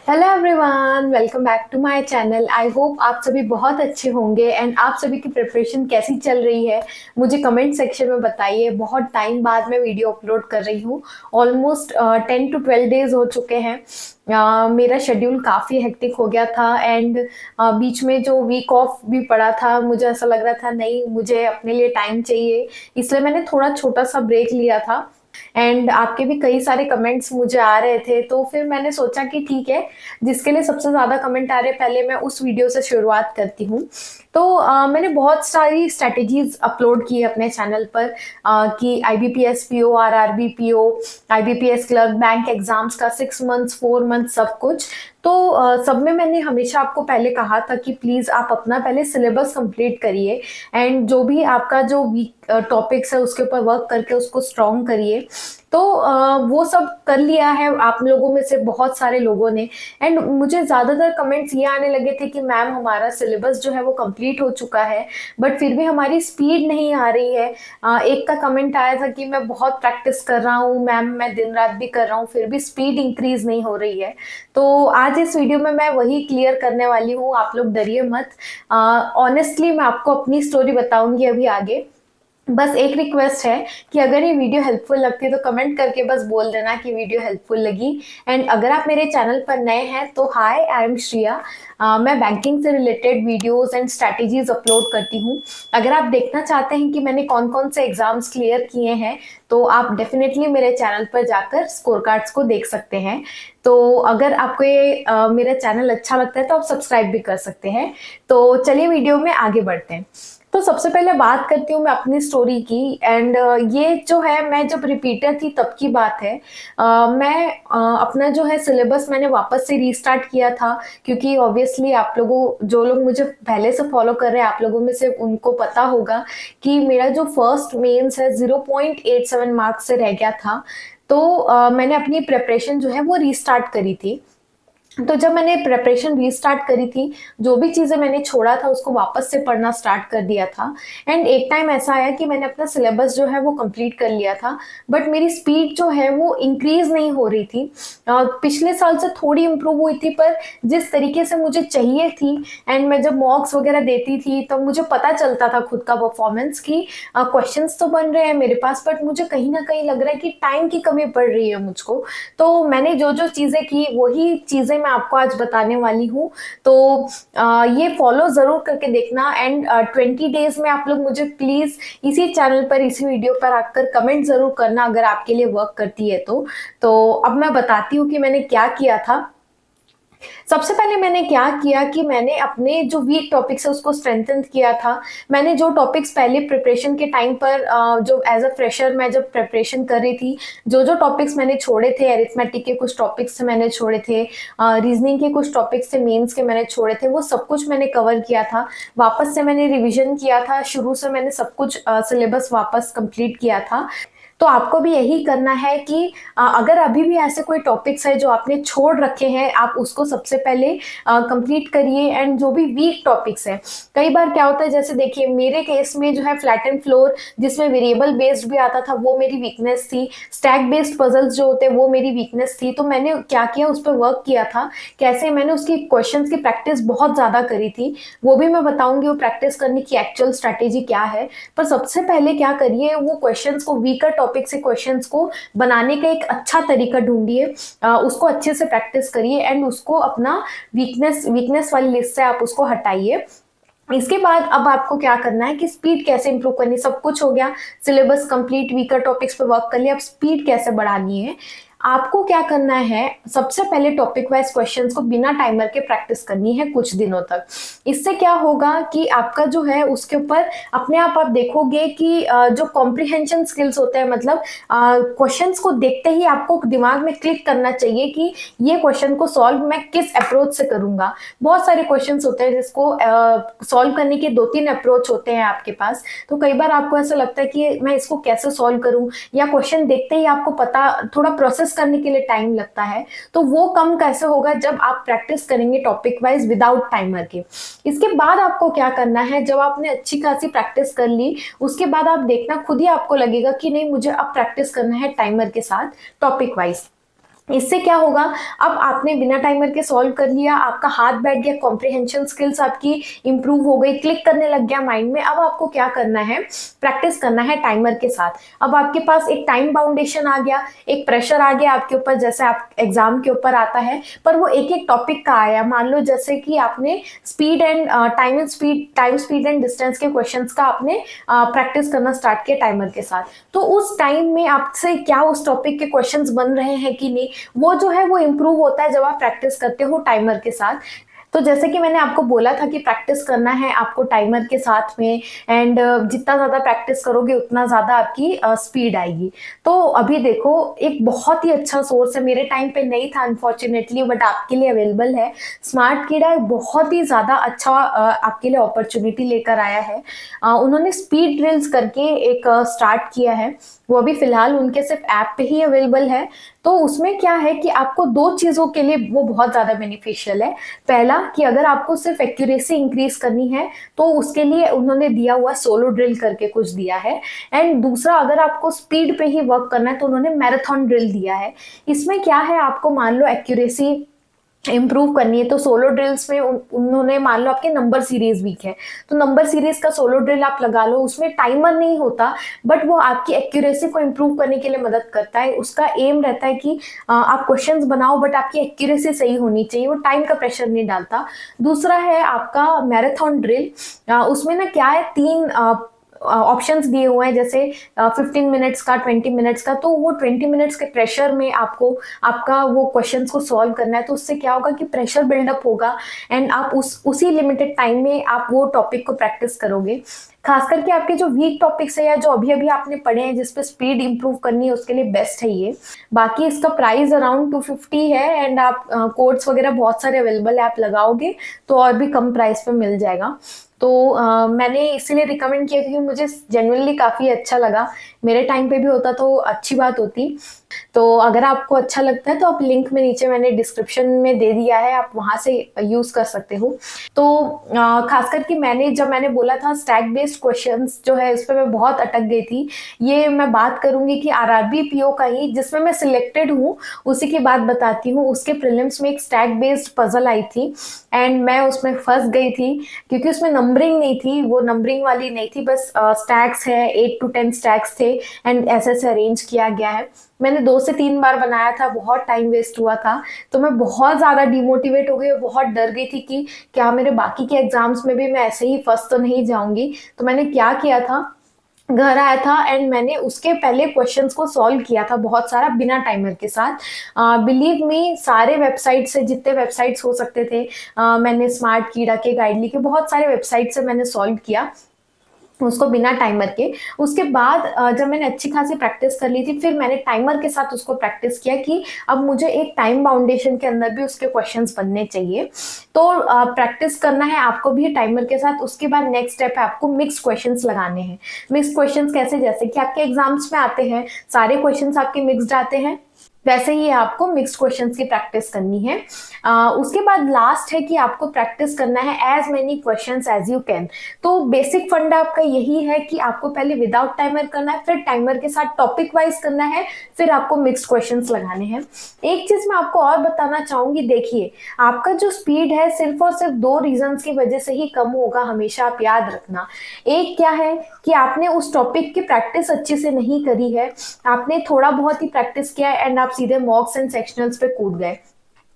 Hello everyone, welcome back to my channel. I hope आप सभी बहुत अच्छे होंगे एंड आप सभी की प्रिपरेशन कैसी चल रही है मुझे कमेंट सेक्शन में बताइए। बहुत टाइम बाद मैं वीडियो अपलोड कर रही हूँ। ऑलमोस्ट 10 to 12 डेज हो चुके हैं। मेरा शेड्यूल काफ़ी हेक्टिक हो गया था एंड बीच में जो वीक ऑफ भी पड़ा था, मुझे ऐसा लग रहा था नहीं, मुझे अपने लिए टाइम चाहिए, इसलिए मैंने थोड़ा छोटा सा ब्रेक लिया था। एंड आपके भी कई सारे कमेंट्स मुझे आ रहे थे, तो फिर मैंने सोचा कि ठीक है, जिसके लिए सबसे ज़्यादा कमेंट आ रहे हैं पहले मैं उस वीडियो से शुरुआत करती हूँ। तो मैंने बहुत सारी स्ट्रैटेजीज अपलोड की है अपने चैनल पर कि IBPS PO, RRB PO, IBPS clerk, bank exams का 6 मंथ्स 4 मंथ्स सब कुछ। तो सब में मैंने हमेशा आपको पहले कहा था कि प्लीज़ आप अपना पहले सिलेबस कंप्लीट करिए एंड जो भी आपका जो वीक टॉपिक्स है उसके ऊपर वर्क करके उसको स्ट्रॉन्ग करिए। तो वो सब कर लिया है आप लोगों में से बहुत सारे लोगों ने। एंड मुझे ज़्यादातर कमेंट्स ये आने लगे थे कि मैम हमारा सिलेबस जो है वो कंप्लीट हो चुका है बट फिर भी हमारी स्पीड नहीं आ रही है। एक का कमेंट आया था कि मैं बहुत प्रैक्टिस कर रहा हूँ मैम, मैं दिन रात भी कर रहा हूँ, फिर भी स्पीड इंक्रीज नहीं हो रही है। तो आज इस वीडियो में मैं वही क्लियर करने वाली हूँ, आप लोग डरिए मत। ऑनेस्टली मैं आपको अपनी स्टोरी बताऊंगी अभी आगे। बस एक रिक्वेस्ट है कि अगर ये वीडियो हेल्पफुल लगती है तो कमेंट करके बस बोल देना कि वीडियो हेल्पफुल लगी। एंड अगर आप मेरे चैनल पर नए हैं तो हाय, आई एम श्रिया। मैं बैंकिंग से related videos and strategies upload करती हूँ। अगर आप देखना चाहते हैं कि मैंने कौन कौन से एग्जाम्स क्लियर किए हैं तो आप डेफिनेटली मेरे चैनल पर जाकर स्कोर कार्ड्स को देख सकते हैं। तो अगर आपको ये मेरा चैनल अच्छा लगता है तो आप सब्सक्राइब भी कर सकते हैं। तो चलिए वीडियो में आगे बढ़ते हैं। तो सबसे पहले बात करती हूँ मैं अपनी स्टोरी की। एंड ये जो है, मैं जब रिपीटर थी तब की बात है। मैं अपना जो है सिलेबस मैंने वापस से रीस्टार्ट किया था क्योंकि ऑब्वियसली आप लोगों, जो लोग मुझे पहले से फॉलो कर रहे हैं, आप लोगों में से उनको पता होगा कि मेरा जो फर्स्ट मेंस है 0.87 मार्क्स से रह गया था। तो मैंने अपनी प्रिपरेशन जो है वो रीस्टार्ट करी थी। तो जब मैंने प्रिपरेशन रीस्टार्ट करी थी, जो भी चीज़ें मैंने छोड़ा था उसको वापस से पढ़ना स्टार्ट कर दिया था। एंड एक टाइम ऐसा आया कि मैंने अपना सिलेबस जो है वो कंप्लीट कर लिया था बट मेरी स्पीड जो है वो इंक्रीज नहीं हो रही थी। पिछले साल से थोड़ी इम्प्रूव हुई थी पर जिस तरीके से मुझे चाहिए थी, एंड मैं जब मॉक्स वगैरह देती थी तो मुझे पता चलता था खुद का परफॉर्मेंस की क्वेश्चंस तो बन रहे हैं मेरे पास बट मुझे कहीं ना कहीं लग रहा है कि टाइम की कमी पड़ रही है मुझको। तो मैंने जो जो चीज़ें की वही चीज़ें मैं आपको आज बताने वाली हूँ। तो ये फॉलो ज़रूर करके देखना। एंड 20 डेज में आप लोग मुझे प्लीज़ इसी चैनल पर, इसी वीडियो पर आकर कमेंट ज़रूर करना अगर आपके लिए वर्क करती है तो अब मैं बताती हूँ कि मैंने क्या किया था। सबसे पहले मैंने क्या किया कि मैंने अपने जो वीक टॉपिक्स है उसको स्ट्रेंथन किया था। मैंने जो टॉपिक्स पहले प्रिपरेशन के टाइम पर जो एज अ फ्रेशर मैं जब प्रिपरेशन कर रही थी, जो जो टॉपिक्स मैंने छोड़े थे, अरिथमेटिक के कुछ टॉपिक्स मैंने छोड़े थे, रीजनिंग के कुछ टॉपिक्स थे, मेंस के मैंने छोड़े थे, वो सब कुछ मैंने कवर किया था। वापस से मैंने रिविजन किया था, शुरू से मैंने सब कुछ सिलेबस वापस कंप्लीट किया था। तो आपको भी यही करना है कि अगर अभी भी ऐसे कोई टॉपिक्स है जो आपने छोड़ रखे हैं, आप उसको सबसे पहले कंप्लीट करिए। एंड जो भी वीक टॉपिक्स है, कई बार क्या होता है, जैसे देखिए मेरे केस में जो है फ्लैट एंड फ्लोर जिसमें वेरिएबल बेस्ड भी आता था वो मेरी वीकनेस थी। स्टैक बेस्ड पजल्स जो होते हैं वो मेरी वीकनेस थी। तो मैंने क्या किया, उस पर वर्क किया था। कैसे, मैंने उसकी क्वेश्चंस की प्रैक्टिस बहुत ज़्यादा करी थी, वो भी मैं बताऊंगी वो प्रैक्टिस करने की एक्चुअल स्ट्रैटेजी क्या है। पर सबसे पहले क्या करिए, वो क्वेश्चंस को, वीकर टॉपिक से क्वेश्चंस को बनाने का एक अच्छा तरीका ढूंढिए, उसको अच्छे से प्रैक्टिस करिए एंड उसको अपना वीकनेस वाली लिस्ट से आप उसको हटाइए। इसके बाद अब आपको क्या करना है कि स्पीड कैसे इंप्रूव करनी, सब कुछ हो गया, सिलेबस कंप्लीट, वीकर टॉपिक्स पे वर्क कर लिया, अब स्पीड कैसे बढ़ानी है। आपको क्या करना है, सबसे पहले टॉपिक वाइज क्वेश्चंस को बिना टाइमर के प्रैक्टिस करनी है कुछ दिनों तक। इससे क्या होगा कि आपका जो है उसके ऊपर अपने आप देखोगे कि जो कॉम्प्रिहेंशन स्किल्स होते हैं, मतलब क्वेश्चंस को देखते ही आपको दिमाग में क्लिक करना चाहिए कि ये क्वेश्चन को सॉल्व मैं किस अप्रोच से करूंगा। बहुत सारे क्वेश्चंस होते हैं जिसको सॉल्व करने के 2-3 अप्रोच होते हैं आपके पास। तो कई बार आपको ऐसा लगता है कि मैं इसको कैसे सॉल्व करूं, या क्वेश्चन देखते ही आपको पता, थोड़ा प्रोसेस करने के लिए टाइम लगता है। तो वो कम कैसे होगा जब आप प्रैक्टिस करेंगे टॉपिक वाइज विदाउट टाइमर के। इसके बाद आपको क्या करना है, जब आपने अच्छी खासी प्रैक्टिस कर ली उसके बाद आप देखना खुद ही आपको लगेगा कि नहीं, मुझे अब प्रैक्टिस करना है टाइमर के साथ टॉपिक वाइज। इससे क्या होगा, अब आपने बिना टाइमर के सॉल्व कर लिया, आपका हाथ बैठ गया, कॉम्प्रिहेंशन स्किल्स आपकी इंप्रूव हो गई, क्लिक करने लग गया माइंड में। अब आपको क्या करना है, प्रैक्टिस करना है टाइमर के साथ। अब आपके पास एक टाइम बाउंडेशन आ गया, एक प्रेशर आ गया आपके ऊपर, जैसे आप एग्जाम के ऊपर आता है, पर वो एक एक टॉपिक का आया। मान लो जैसे कि आपने speed and time speed and distance के क्वेश्चंस का आपने प्रैक्टिस करना स्टार्ट किया टाइमर के साथ, तो उस टाइम में आपसे क्या उस टॉपिक के क्वेश्चंस बन रहे हैं कि नहीं, वो जो है वो इम्प्रूव होता है जब आप प्रैक्टिस करते हो टाइमर के साथ। तो जैसे कि मैंने आपको बोला था कि प्रैक्टिस करना है आपको टाइमर के साथ में, एंड जितना ज़्यादा प्रैक्टिस करोगे उतना ज़्यादा आपकी स्पीड आएगी। तो अभी देखो, एक बहुत ही अच्छा सोर्स है, मेरे टाइम पे नहीं था अनफॉर्चुनेटली, बट आपके लिए अवेलेबल है। स्मार्ट कीड़ा एक बहुत ही ज़्यादा अच्छा आपके लिए अपॉर्चुनिटी लेकर आया है। उन्होंने स्पीड ड्रिल्स करके एक स्टार्ट किया है, वो अभी फिलहाल उनके सिर्फ ऐप पे ही अवेलेबल है। तो उसमें क्या है कि आपको दो चीज़ों के लिए वो बहुत ज़्यादा बेनिफिशियल है। पहला कि अगर आपको सिर्फ एक्यूरेसी इंक्रीज करनी है तो उसके लिए उन्होंने दिया हुआ सोलो ड्रिल करके कुछ दिया है, एंड दूसरा अगर आपको स्पीड पे ही वर्क करना है तो उन्होंने मैराथन ड्रिल दिया है। इसमें क्या है, आपको मान लो एक्यूरेसी इम्प्रूव करनी है तो सोलो ड्रिल्स में उन्होंने, मान लो आपके नंबर सीरीज वीक है तो नंबर सीरीज का सोलो ड्रिल आप लगा लो, उसमें टाइमर नहीं होता, बट वो आपकी एक्यूरेसी को इम्प्रूव करने के लिए मदद करता है। उसका एम रहता है कि आप क्वेश्चंस बनाओ बट आपकी एक्यूरेसी सही होनी चाहिए, वो टाइम का प्रेशर नहीं डालता। दूसरा है आपका मैराथन ड्रिल, उसमें ना क्या है, 3 ऑप्शंस दिए हुए हैं, जैसे 15 मिनट्स का, 20 मिनट्स का। तो वो 20 मिनट्स के प्रेशर में आपको आपका वो क्वेश्चंस को सॉल्व करना है, तो उससे क्या होगा कि प्रेशर बिल्डअप होगा, एंड आप उसी लिमिटेड टाइम में आप वो टॉपिक को प्रैक्टिस करोगे। खास करके आपके जो वीक टॉपिक्स है या जो अभी अभी आपने पढ़े हैं जिस पे स्पीड इंप्रूव करनी है, उसके लिए बेस्ट है ये। बाकी इसका प्राइस अराउंड 250 है, एंड आप कोड्स वगैरह बहुत सारे अवेलेबल है, आप लगाओगे तो और भी कम प्राइस पे मिल जाएगा। तो मैंने इसीलिए रिकमेंड किया क्योंकि मुझे जेन्युइनली काफ़ी अच्छा लगा। मेरे टाइम पे भी होता तो अच्छी बात होती। तो अगर आपको अच्छा लगता है तो आप लिंक में नीचे मैंने डिस्क्रिप्शन में दे दिया है, आप वहाँ से यूज़ कर सकते हो। तो खास करके जब मैंने बोला था स्टैक बेस्ड क्वेश्चंस जो है, उस पर मैं बहुत अटक गई थी। ये मैं बात करूंगी कि आरआरबी पीओ का ही, जिसमें मैं सिलेक्टेड हूँ, उसी की बात बताती हूँ। उसके प्रीलिम्स में एक स्टैक बेस्ड पजल आई थी, एंड मैं उसमें फंस गई थी क्योंकि उसमें नंबरिंग नहीं थी, वो नंबरिंग वाली नहीं थी, बस स्टैक्स है, 8 to 10 स्टैक्स थे, एंड ऐसे अरेंज किया गया है। मैंने 2 से 3 बार बनाया था, बहुत टाइम वेस्ट हुआ था, तो मैं बहुत ज़्यादा डिमोटिवेट हो गई, बहुत डर गई थी कि क्या मेरे बाकी के एग्जाम्स में भी मैं ऐसे ही फंस तो नहीं जाऊंगी। तो मैंने क्या किया था, घर आया था एंड मैंने उसके पहले क्वेश्चंस को सॉल्व किया था बहुत सारा बिना टाइमर के साथ। बिलीव मी, सारे वेबसाइट से, जितने वेबसाइट्स हो सकते थे, मैंने स्मार्ट कीड़ा के, गाइडली के, बहुत सारे वेबसाइट से मैंने सॉल्व किया उसको बिना टाइमर के। उसके बाद जब मैंने अच्छी खासी प्रैक्टिस कर ली थी, फिर मैंने टाइमर के साथ उसको प्रैक्टिस किया कि अब मुझे एक टाइम बाउंडेशन के अंदर भी उसके क्वेश्चंस बनने चाहिए। तो प्रैक्टिस करना है आपको भी टाइमर के साथ। उसके बाद नेक्स्ट स्टेप है आपको मिक्स क्वेश्चंस लगाने हैं। मिक्स क्वेश्चंस कैसे, जैसे कि आपके एग्जाम्स में आते हैं, सारे क्वेश्चंस आपके मिक्स्ड आते हैं, वैसे ही आपको मिक्स्ड क्वेश्चंस की प्रैक्टिस करनी है। उसके बाद लास्ट है कि आपको प्रैक्टिस करना है as many questions as you can. तो बेसिक फंडा आपका यही है कि आपको पहले विदाउट टाइमर करना है, फिर टाइमर के साथ टॉपिक वाइज करना है, फिर आपको मिक्स्ड क्वेश्चंस लगाने हैं। एक चीज मैं आपको और बताना चाहूंगी, देखिए आपका जो स्पीड है सिर्फ और सिर्फ 2 रीजंस की वजह से ही कम होगा, हमेशा आप याद रखना। एक क्या है कि आपने उस टॉपिक की प्रैक्टिस अच्छे से नहीं करी है, आपने थोड़ा बहुत ही प्रैक्टिस किया एंड आप सीधे मॉक्स एंड सेक्शनल्स पे कूद गए।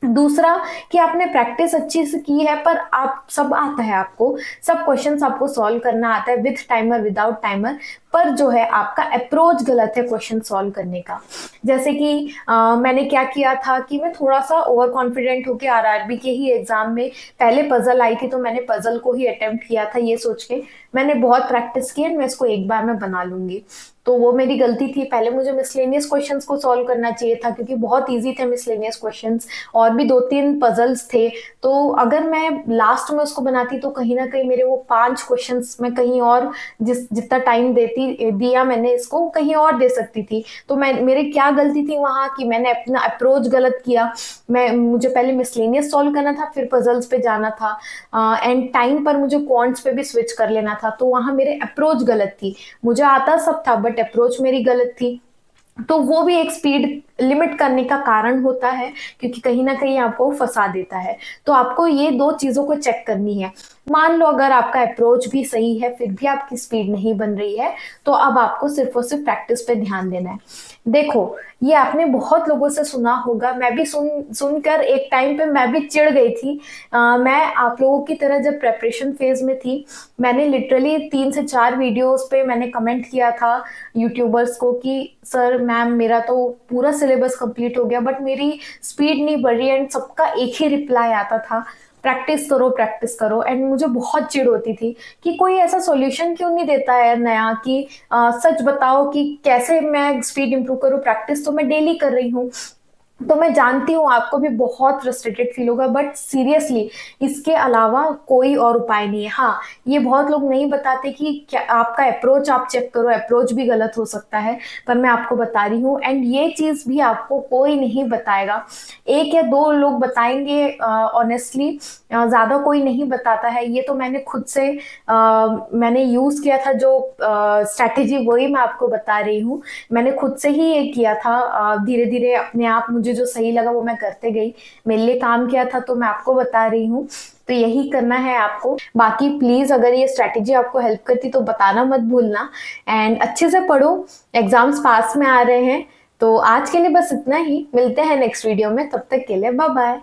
दूसरा कि आपने प्रैक्टिस अच्छी से की है पर आप सब आता है, आपको सब क्वेश्चंस आपको सॉल्व करना आता है विद टाइमर विदाउट टाइमर, पर जो है आपका अप्रोच गलत है क्वेश्चन सॉल्व करने का। जैसे कि मैंने क्या किया था कि मैं थोड़ा सा ओवर कॉन्फिडेंट होकर आरआरबी के ही एग्जाम में पहले पजल आई थी तो मैंने पजल को ही अटेम्प्ट किया था, ये सोच के मैंने बहुत प्रैक्टिस की मैं इसको एक बार में बना लूंगी। तो वो मेरी गलती थी, पहले मुझे मिसलेनियस क्वेश्चंस को सॉल्व करना चाहिए था क्योंकि बहुत इजी थे मिसलेनियस क्वेश्चंस, और भी 2-3 पजल्स थे। तो अगर मैं लास्ट में उसको बनाती तो कहीं ना कहीं मेरे वो 5 क्वेश्चंस मैं कहीं और जितना टाइम दिया मैंने इसको कहीं और दे सकती थी। तो मेरी क्या गलती थी वहाँ कि मैंने अपना अप्रोच गलत किया। मुझे पहले मिसलेनियस सॉल्व करना था, फिर पजल्स पे जाना था, एंड टाइम पर मुझे क्वांट्स पे भी स्विच कर लेना था। तो वहाँ मेरे अप्रोच गलत थी, मुझे आता सब था बट अप्रोच मेरी गलत थी। तो वो भी एक स्पीड लिमिट करने का कारण होता है, क्योंकि कहीं ना कहीं आपको फंसा देता है। तो आपको ये दो चीज़ों को चेक करनी है। मान लो अगर आपका अप्रोच भी सही है फिर भी आपकी स्पीड नहीं बन रही है, तो अब आपको सिर्फ और सिर्फ प्रैक्टिस पे ध्यान देना है। देखो, ये आपने बहुत लोगों से सुना होगा, मैं भी सुनकर एक टाइम पे मैं भी चिढ़ गई थी। मैं आप लोगों की तरह जब प्रेपरेशन फेज में थी, मैंने लिटरली 3 से 4 वीडियोस पे मैंने कमेंट किया था यूट्यूबर्स को कि सर मैम मेरा तो पूरा सिलेबस कंप्लीट हो गया बट मेरी स्पीड नहीं बढ़ रही है, एंड सबका एक ही रिप्लाई आता था, प्रैक्टिस करो। एंड मुझे बहुत चिढ़ होती थी कि कोई ऐसा सॉल्यूशन क्यों नहीं देता है नया कि सच बताओ कि कैसे मैं स्पीड इंप्रूव करूँ। प्रैक्टिस तो मैं डेली कर रही हूँ। तो मैं जानती हूँ आपको भी बहुत फ्रस्ट्रेटेड फील होगा, बट सीरियसली इसके अलावा कोई और उपाय नहीं है। हाँ, ये बहुत लोग नहीं बताते कि क्या आपका अप्रोच आप चेक करो, अप्रोच भी गलत हो सकता है, पर मैं आपको बता रही हूँ। एंड ये चीज़ भी आपको कोई नहीं बताएगा, 1 या 2 लोग बताएंगे ऑनेस्टली, ज़्यादा कोई नहीं बताता है। ये तो मैंने खुद से मैंने यूज़ किया था जो स्ट्रैटेजी, वही मैं आपको बता रही हूँ। मैंने खुद से ही ये किया था, धीरे धीरे अपने आप मुझे जो सही लगा वो मैं करते गई, मेरे लिए काम किया था, तो मैं आपको बता रही हूँ। तो यही करना है आपको। बाकी प्लीज अगर ये स्ट्रैटेजी आपको हेल्प करती तो बताना मत भूलना। एंड अच्छे से पढ़ो, एग्जाम्स पास में आ रहे हैं। तो आज के लिए बस इतना ही, मिलते हैं नेक्स्ट वीडियो में, तब तक के लिए बाय बाय।